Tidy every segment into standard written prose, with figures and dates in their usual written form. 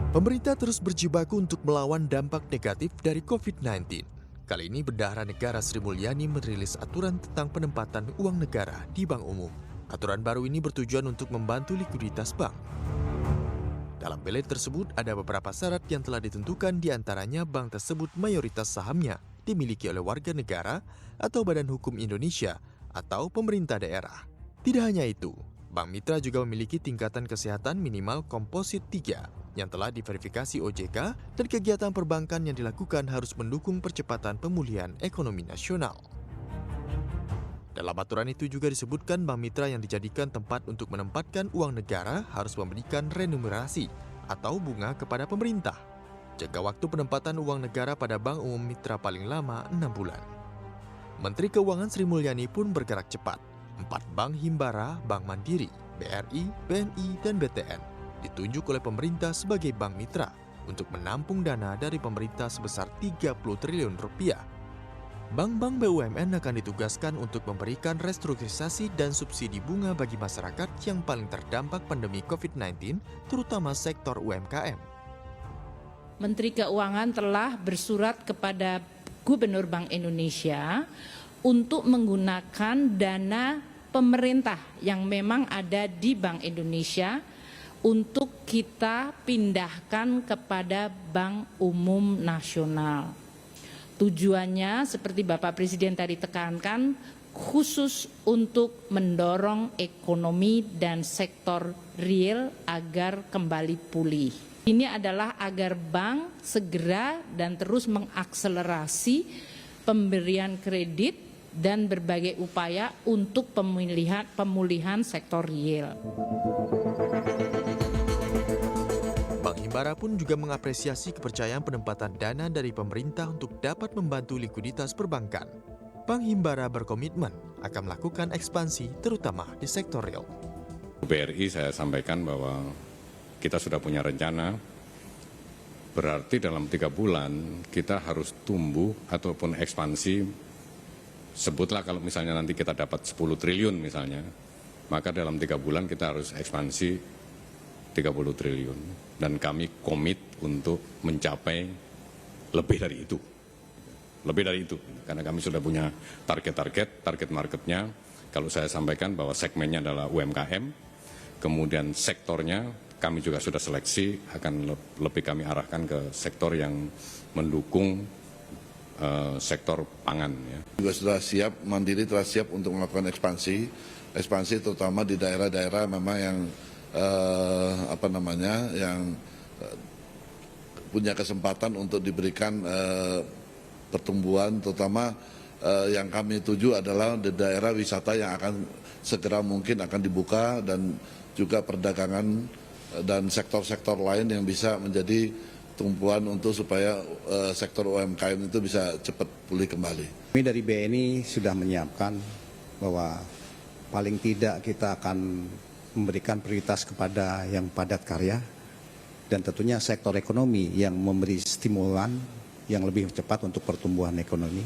Pemerintah terus berjibaku untuk melawan dampak negatif dari COVID-19. Kali ini Bendahara Negara Sri Mulyani merilis aturan tentang penempatan uang negara di bank umum. Aturan baru ini bertujuan untuk membantu likuiditas bank. Dalam belet tersebut ada beberapa syarat yang telah ditentukan, diantaranya bank tersebut mayoritas sahamnya dimiliki oleh warga negara atau badan hukum Indonesia atau pemerintah daerah. Tidak hanya itu, Bank Mitra juga memiliki tingkatan kesehatan minimal komposit 3 yang telah diverifikasi OJK, dan kegiatan perbankan yang dilakukan harus mendukung percepatan pemulihan ekonomi nasional. Dalam aturan itu juga disebutkan Bank Mitra yang dijadikan tempat untuk menempatkan uang negara harus memberikan remunerasi atau bunga kepada pemerintah. Jangka waktu penempatan uang negara pada Bank Umum Mitra paling lama 6 bulan. Menteri Keuangan Sri Mulyani pun bergerak cepat. 4 bank Himbara, Bank Mandiri, BRI, BNI, dan BTN ditunjuk oleh pemerintah sebagai bank mitra untuk menampung dana dari pemerintah sebesar 30 triliun rupiah. Bank-bank BUMN akan ditugaskan untuk memberikan restrukturisasi dan subsidi bunga bagi masyarakat yang paling terdampak pandemi COVID-19, terutama sektor UMKM. Menteri Keuangan telah bersurat kepada Gubernur Bank Indonesia untuk menggunakan dana pemerintah yang memang ada di Bank Indonesia untuk kita pindahkan kepada Bank Umum Nasional. Tujuannya seperti Bapak Presiden tadi tekankan, khusus untuk mendorong ekonomi dan sektor real agar kembali pulih. Ini adalah agar bank segera dan terus mengakselerasi pemberian kredit dan berbagai upaya untuk pemulihan sektor real. Bank Himbara pun juga mengapresiasi kepercayaan penempatan dana dari pemerintah untuk dapat membantu likuiditas perbankan. Bank Himbara berkomitmen akan melakukan ekspansi terutama di sektor real. BRI saya sampaikan bahwa kita sudah punya rencana, berarti dalam 3 bulan kita harus tumbuh ataupun ekspansi. Sebutlah kalau misalnya nanti kita dapat 10 triliun misalnya, maka dalam 3 bulan kita harus ekspansi 30 triliun. Dan kami komit untuk mencapai lebih dari itu. Lebih dari itu, karena kami sudah punya target marketnya. Kalau saya sampaikan bahwa segmennya adalah UMKM, kemudian sektornya kami juga sudah seleksi, akan lebih kami arahkan ke sektor yang mendukung sektor pangan. Ya. Juga sudah siap, Mandiri telah siap untuk melakukan ekspansi terutama di daerah-daerah memang yang yang punya kesempatan untuk diberikan pertumbuhan, terutama yang kami tuju adalah di daerah wisata yang akan segera mungkin akan dibuka, dan juga perdagangan dan sektor-sektor lain yang bisa menjadi tumpuan untuk supaya sektor UMKM itu bisa cepat pulih kembali. Kami dari BNI sudah menyiapkan bahwa paling tidak kita akan memberikan prioritas kepada yang padat karya dan tentunya sektor ekonomi yang memberi stimulan yang lebih cepat untuk pertumbuhan ekonomi,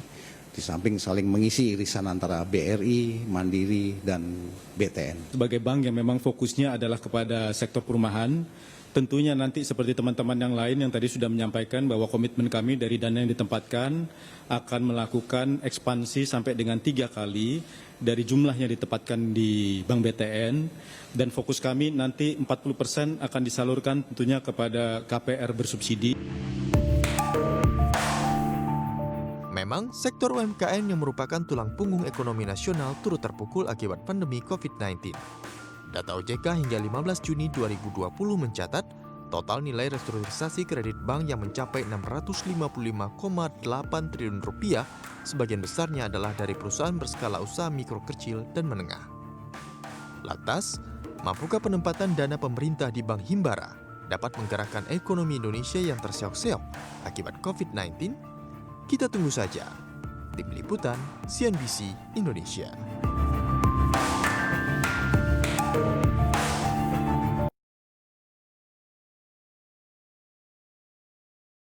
di samping saling mengisi irisan antara BRI, Mandiri, dan BTN. Sebagai bank yang memang fokusnya adalah kepada sektor perumahan, tentunya nanti seperti teman-teman yang lain yang tadi sudah menyampaikan bahwa komitmen kami dari dana yang ditempatkan akan melakukan ekspansi sampai dengan 3 kali dari jumlah yang ditempatkan di Bank BTN, dan fokus kami nanti 40% akan disalurkan tentunya kepada KPR bersubsidi. Memang, sektor UMKM yang merupakan tulang punggung ekonomi nasional turut terpukul akibat pandemi COVID-19. Data OJK hingga 15 Juni 2020 mencatat total nilai restrukturisasi kredit bank yang mencapai 655,8 triliun rupiah, sebagian besarnya adalah dari perusahaan berskala usaha mikro, kecil, dan menengah. Lantas, mampukah penempatan dana pemerintah di Bank Himbara dapat menggerakkan ekonomi Indonesia yang terseok-seok akibat COVID-19? Kita tunggu saja. Tim Liputan, CNBC Indonesia.